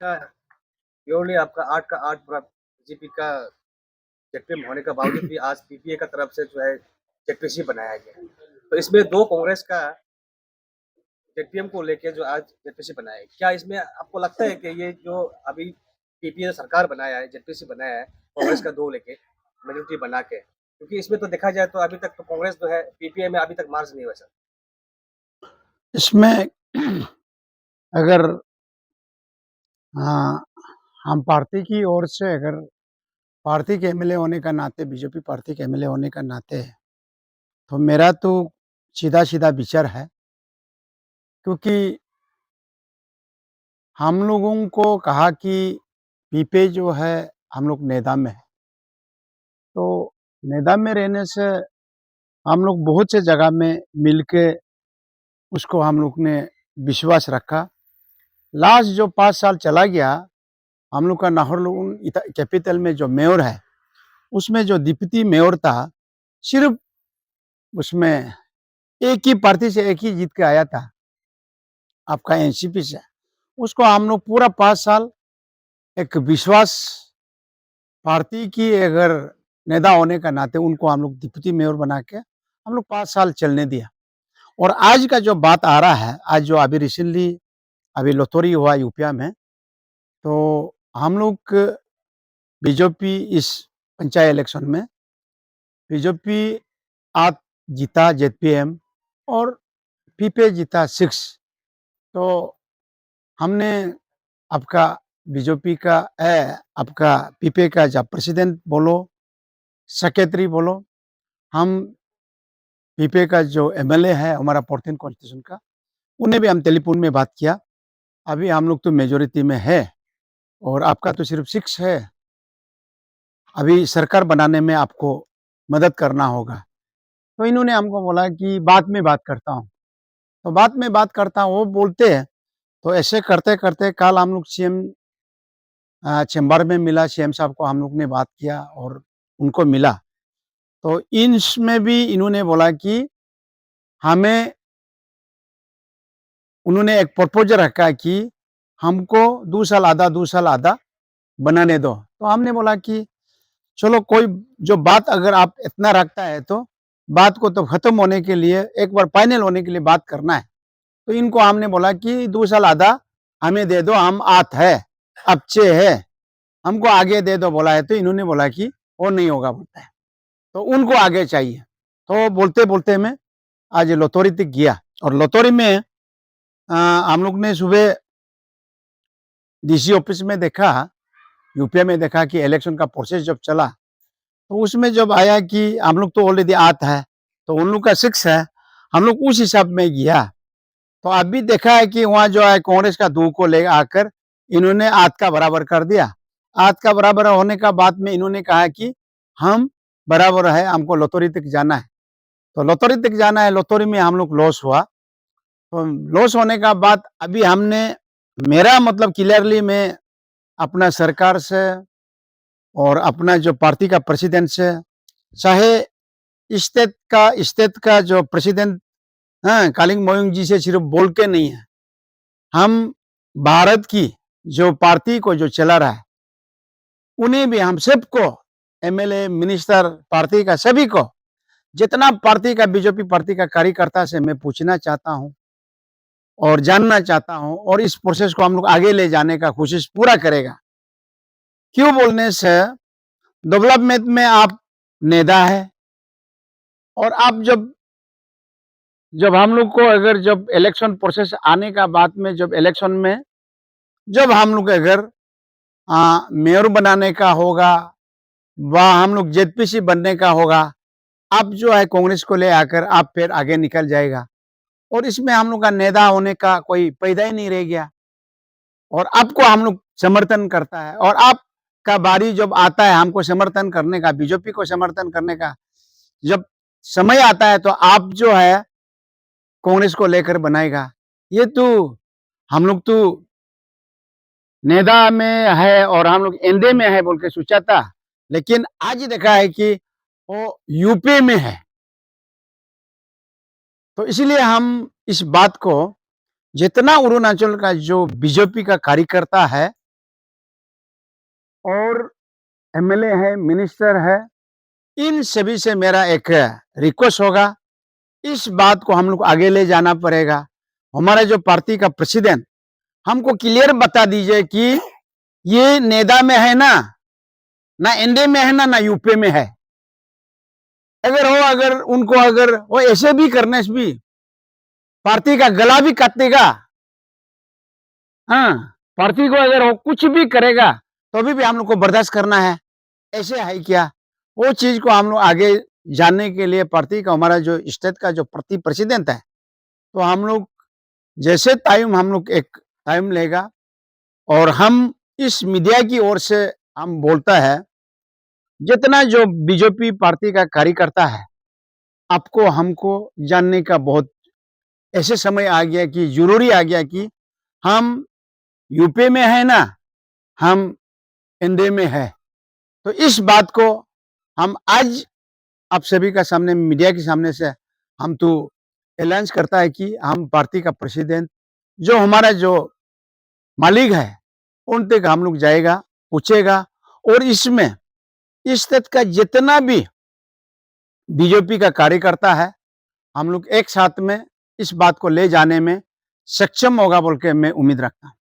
का प्योरली आपका 8 का 8 पूरा बीजेपी का जेडपीएम होने के बावजूद भी आज पीपीए का तरफ से जो है जेडपीसी बनाया गया। तो इसमें 2 कांग्रेस का जेडपीएम को लेके जो आज जेडपीसी बनाया है। क्या इसमें आपको लगता है कि ये जो अभी पीपीए सरकार बनाया है, जेडपीसी बनाया है, कांग्रेस का 2 लेके मेजॉरिटी बना के, क्योंकि इसमें तो देखा जाए तो अभी तक तो कांग्रेस जो है पीपीए में अभी तक मार्च नहीं हुआ सर। इसमें अगर हाँ, हम पार्टी की ओर से अगर पार्टी के एमएलए होने का नाते बीजेपी पार्टी के एमएलए होने का नाते तो मेरा तो सीधा-सीधा विचार है, क्योंकि हम लोगों को कहा कि पीपे जो है हम लोग नेदा में है, तो नेदा में रहने से हम लोग बहुत से जगह में मिलके उसको हम लोग ने विश्वास रखा। लास्ट जो 5 साल चला गया, हम लोग का नाहरलगुन कैपिटल में जो मेयर है, उसमें जो डिप्टी मेयर था, सिर्फ उसमें एक ही पार्टी से एक ही जीत के आया था, आपका एनसीपी से। उसको हम लोग पूरा 5 साल एक विश्वास पार्टी की अगर नेता होने का नाते उनको हम लोग डिप्टी मेयर बना के हम लोग 5 साल चलने दिया। और आज का जो बात आ रहा है, आज जो अभी रिसेंटली अभी लोथोरी हुआ यूपिया में, तो हम लोग बीजेपी इस पंचायत इलेक्शन में बीजेपी आज जीता जेडपीएम और पीपे जीता 6। तो हमने आपका बीजेपी का आपका पीपे का जब प्रेसिडेंट बोलो, सेक्रेटरी बोलो, हम पीपे का जो एमएलए है हमारा 14 कॉन्स्टिट्यूशन का, उन्हें भी हम टेलीफोन में बात किया। अभी हम लोग तो मेजॉरिटी में है और आपका तो सिर्फ 6 है। अभी सरकार बनाने में आपको मदद करना होगा। तो इन्होंने हमको बोला कि बाद में बात करता हूँ। तो बाद में बात करता हूँ वो बोलते हैं। तो ऐसे करते-करते कल हम लोग सीएम चेंबर में मिला, सीएम साहब को हम लोग ने बात किया और उनको मिला। तो इसमें भी इन्होंने बोला कि हमें उन्होंने एक प्रपोज़ल रखा कि हमको 2 साल आधा, 2 साल आधा बनाने दो। तो हमने बोला कि चलो कोई जो बात अगर आप इतना रखता है तो बात को तो खत्म होने के लिए एक बार फाइनल होने के लिए बात करना है। तो इनको हमने बोला कि 2 साल आधा हमें दे दो, हम 8 है, अब 6 है, हमको आगे दे दो बोला है। तो इन्होंने बोला कि वो नहीं होगा बोलता है, तो उनको आगे चाहिए। तो बोलते-बोलते मैं आज लोथोरी तक गया और लोथोरी में हम लोग ने सुबह डीसी ऑफिस में देखा, यूपीए में देखा कि इलेक्शन का प्रोसेस जब चला, तो उसमें जब आया कि हम लोग तो ऑलरेडी 8 है, तो उन लोग का 6 है, हम लोग उस हिसाब में गया। तो अभी देखा है कि वहाँ जो है कांग्रेस का 2 को ले आकर इन्होंने 8 का बराबर कर दिया। 8 का बराबर होने का बाद में इन्होंने कहा कि हम बराबर है, हमको लोथोरी तक जाना है। तो लोथोरी तक जाना है, लोथोरी में हम लोग लॉस हुआ। तो लॉस होने का बाद अभी हमने मेरा मतलब क्लियरली मैं अपना सरकार से और अपना जो पार्टी का प्रेसिडेंट से, चाहे स्टेट का जो प्रेसिडेंट कालिंग मोयोंग जी से सिर्फ बोल के नहीं है, हम भारत की जो पार्टी को जो चला रहा है, उन्हें भी हम सबको एमएलए, मिनिस्टर, पार्टी का सभी को, जितना पार्टी का बीजेपी पार्टी का कार्यकर्ता से मैं पूछना चाहता हूँ और जानना चाहता हूँ और इस प्रोसेस को हम लोग आगे ले जाने का कोशिश पूरा करेगा। क्यों बोलने से डेवलपमेंट में आप नेता है और आप जब जब हम लोग को अगर जब इलेक्शन प्रोसेस आने का बाद में जब इलेक्शन में जब हम लोग अगर मेयर बनाने का होगा व हम लोग जेडपीसी बनने का होगा, आप जो है कांग्रेस को ले आकर आप फिर आगे निकल जाएगा और इसमें हम लोग का नेता होने का कोई फायदा ही नहीं रह गया और आपको हम लोग समर्थन करता है और आपका बारी जब आता है हमको समर्थन करने का, बीजेपी को समर्थन करने का, जब समय आता है तो आप जो है कांग्रेस को लेकर बनाएगा। ये तो हम लोग तो नेदा में है और हम लोग एनडीए में है बोल के सोचा था, लेकिन आज देखा है कि वो यूपी में है। तो इसलिए हम इस बात को जितना अरुणाचल का जो बीजेपी का कार्यकर्ता है और एमएलए है, मिनिस्टर है, इन सभी से मेरा एक रिक्वेस्ट होगा, इस बात को हम लोग आगे ले जाना पड़ेगा। हमारा जो पार्टी का प्रेसिडेंट हमको क्लियर बता दीजिए कि ये नेदा में है ना एनडीए में है ना यूपी में है। अगर उनको अगर वो ऐसे भी करने से भी पार्टी का गला भी काट देगा, हाँ, पार्टी को अगर वो कुछ भी करेगा तो भी हम लोग को बर्दाश्त करना है, ऐसे है क्या? वो चीज को हम लोग आगे जानने के लिए पार्टी का हमारा जो स्टेट का जो पार्टी प्रेसिडेंट है, तो हम लोग जैसे टाइम हम लोग एक टाइम लेगा और हम इस मीडिया की ओर से हम बोलता है, जितना जो बीजेपी पार्टी का कार्यकर्ता है, आपको हमको जानने का बहुत ऐसे समय आ गया कि जरूरी आ गया कि हम यूपी में है ना, हम एनडीए में है। तो इस बात को हम आज आप सभी का सामने मीडिया के सामने से हम तो ऐलान करता है कि हम पार्टी का प्रेसिडेंट जो हमारा जो मालिक है उन तक हम लोग जाएगा, पूछेगा, और इसमें इस तक का जितना भी बीजेपी का कार्यकर्ता है, हम लोग एक साथ में इस बात को ले जाने में सक्षम होगा बोल के मैं उम्मीद रखता हूं।